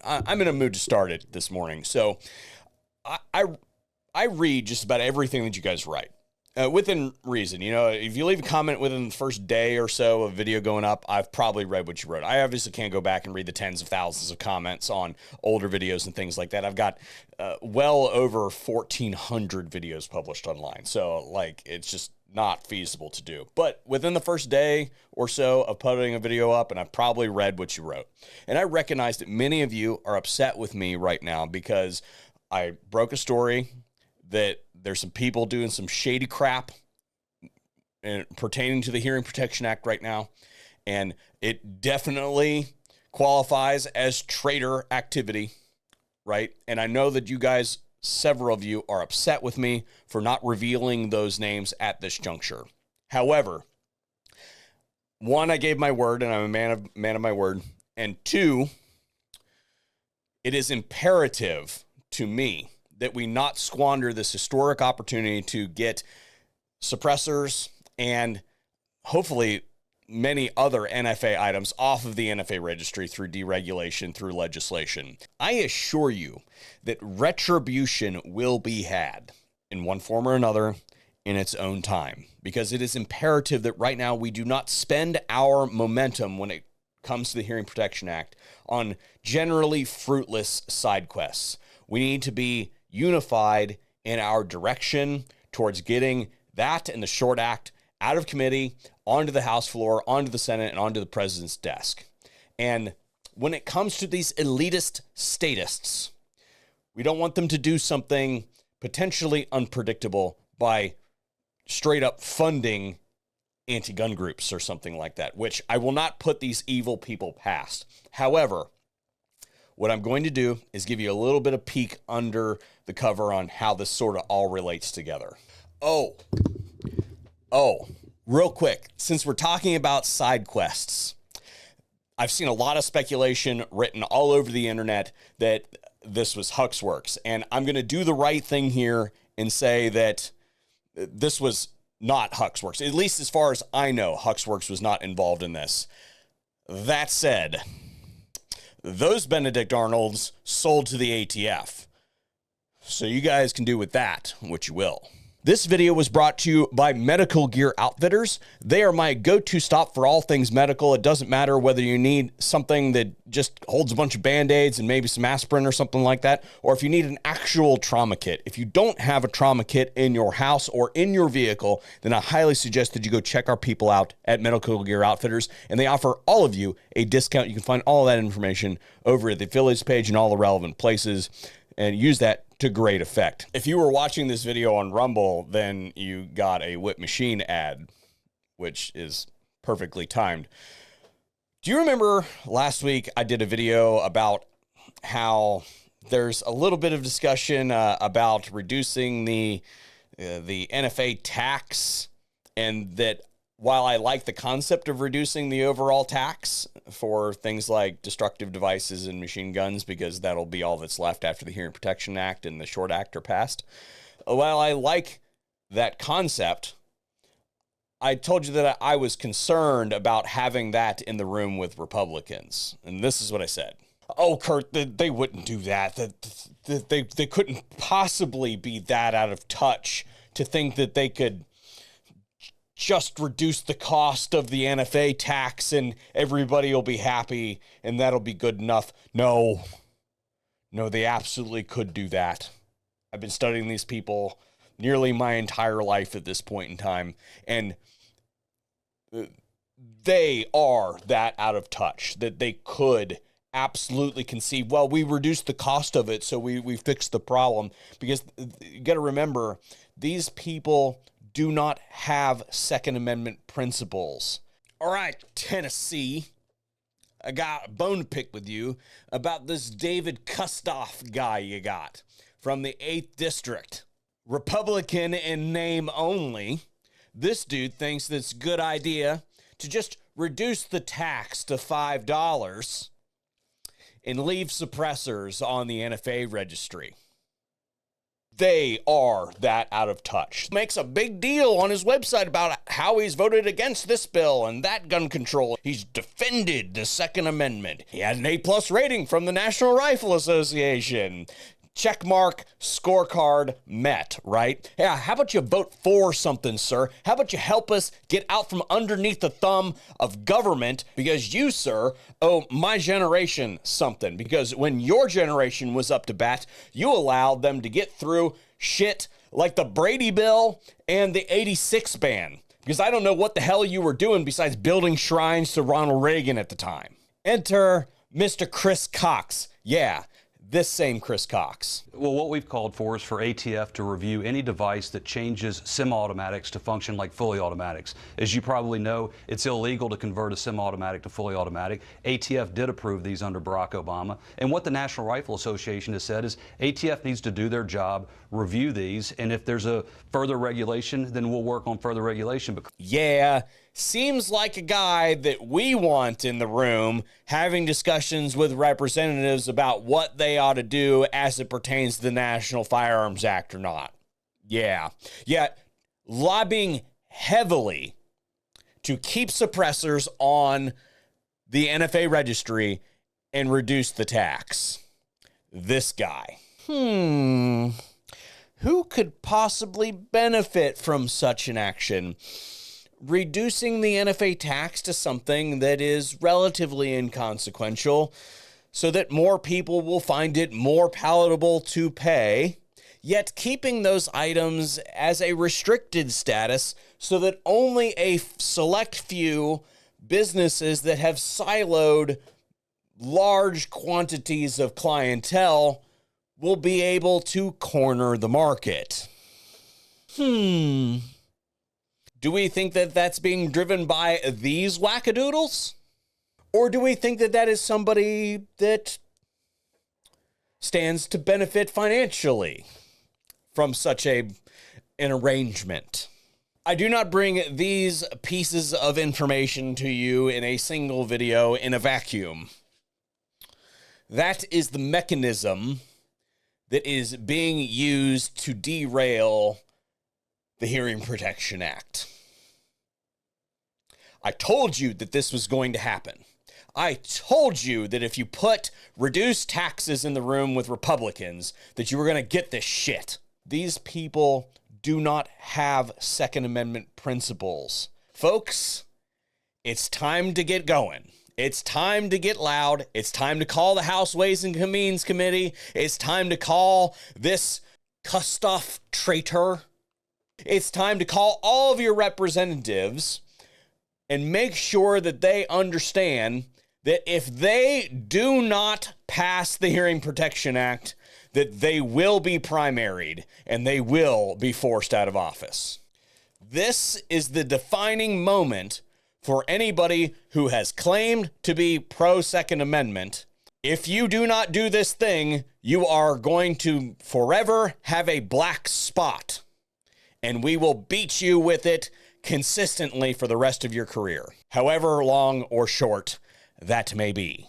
I'm in a mood to start it this morning. So I read just about everything that you guys write. Within reason. You know, if you leave a comment within the first day or so of video going up, I've probably read what you wrote. I obviously can't go back and read the tens of thousands of comments on older videos and things like that. I've got well over 1,400 videos published online. So, like, it's just not feasible to do. But within the first day or so of putting a video up, and I've probably read what you wrote. And I recognize that many of you are upset with me right now because I broke a story that there's some people doing some shady crap pertaining to the Hearing Protection Act right now. And it definitely qualifies as traitor activity, right? And I know that you guys, several of you, are upset with me for not revealing those names at this juncture. However, one, I gave my word, and I'm a man of my word. And two, it is imperative to me that we not squander this historic opportunity to get suppressors and hopefully many other NFA items off of the NFA registry through deregulation, through legislation. I assure you that retribution will be had in one form or another in its own time, because it is imperative that right now we do not spend our momentum when it comes to the Hearing Protection Act on generally fruitless side quests. We need to be unified in our direction towards getting that and the Short Act out of committee, onto the House floor, onto the Senate, and onto the president's desk. And when it comes to these elitist statists, we don't want them to do something potentially unpredictable by straight up funding anti-gun groups or something like that, which I will not put these evil people past. However, what I'm going to do is give you a little bit of peek under the cover on how this sort of all relates together. Oh, real quick, since we're talking about side quests, I've seen a lot of speculation written all over the internet that this was Huxworks, and I'm going to do the right thing here and say that this was not Huxworks. At least as far as I know, Huxworks was not involved in this. That said, those Benedict Arnolds sold to the ATF. So you guys can do with that what you will. This video was brought to you by Medical Gear Outfitters. They are my go-to stop for all things medical. It doesn't matter whether you need something that just holds a bunch of Band-Aids and maybe some aspirin or something like that, or if you need an actual trauma kit. If you don't have a trauma kit in your house or in your vehicle, then I highly suggest that you go check our people out at Medical Gear Outfitters, and they offer all of you a discount. You can find all of that information over at the affiliates page and all the relevant places, and use that to great effect. If you were watching this video on Rumble, then you got a Whip Machine ad, which is perfectly timed. Do you remember last week I did a video about how there's a little bit of discussion about reducing the NFA tax, and that while I like the concept of reducing the overall tax for things like destructive devices and machine guns, because that'll be all that's left after the Hearing Protection Act and the Short Act are passed, while I like that concept, I told you that I was concerned about having that in the room with Republicans. And this is what I said. Oh, Kurt, they wouldn't do that. They couldn't possibly be that out of touch to think that they could just reduce the cost of the NFA tax and everybody will be happy and that'll be good enough. No, they absolutely could do that. I've been studying these people nearly my entire life at this point in time, and they are that out of touch that they could absolutely conceive, well, we reduced the cost of it, so we fixed the problem. Because you got to remember, these people do not have Second Amendment principles. All right, Tennessee, I got a bone to pick with you about this David Kustoff guy you got from the 8th District. Republican in name only. This dude thinks that it's a good idea to just reduce the tax to $5 and leave suppressors on the NFA registry. They are that out of touch. Makes a big deal on his website about how he's voted against this bill and that gun control. He's defended the Second Amendment. He had an A+ rating from the National Rifle Association. Checkmark, scorecard met, right? Yeah, how about you vote for something, sir? How about you help us get out from underneath the thumb of government, because you, sir, owe my generation something. Because when your generation was up to bat, you allowed them to get through shit like the Brady Bill and the 86 ban. Because I don't know what the hell you were doing besides building shrines to Ronald Reagan at the time. Enter Mr. Chris Cox. Yeah, this same Chris Cox. Well, what we've called for is for ATF to review any device that changes semi-automatics to function like fully automatics. As you probably know, it's illegal to convert a semi-automatic to fully automatic. ATF did approve these under Barack Obama. And what the National Rifle Association has said is ATF needs to do their job, review these, and if there's a further regulation, then we'll work on further regulation. Yeah, seems like a guy that we want in the room having discussions with representatives about what they ought to do as it pertains to the National Firearms Act or not. Yeah, lobbying heavily to keep suppressors on the NFA registry and reduce the tax. This guy. Who could possibly benefit from such an action? Reducing the NFA tax to something that is relatively inconsequential so that more people will find it more palatable to pay, yet keeping those items as a restricted status so that only a select few businesses that have siloed large quantities of clientele will be able to corner the market. Do we think that that's being driven by these wackadoodles? Or do we think that that is somebody that stands to benefit financially from such an arrangement? I do not bring these pieces of information to you in a single video in a vacuum. That is the mechanism that is being used to derail the Hearing Protection Act. I told you that this was going to happen. I told you that if you put reduced taxes in the room with Republicans, that you were going to get this shit. These people do not have Second Amendment principles. Folks, it's time to get going. It's time to get loud. It's time to call the House Ways and Means Committee. It's time to call this Kustoff traitor. It's time to call all of your representatives and make sure that they understand that if they do not pass the Hearing Protection Act, that they will be primaried and they will be forced out of office. This is the defining moment for anybody who has claimed to be pro-Second Amendment. If you do not do this thing, you are going to forever have a black spot, and we will beat you with it consistently for the rest of your career, however long or short that may be.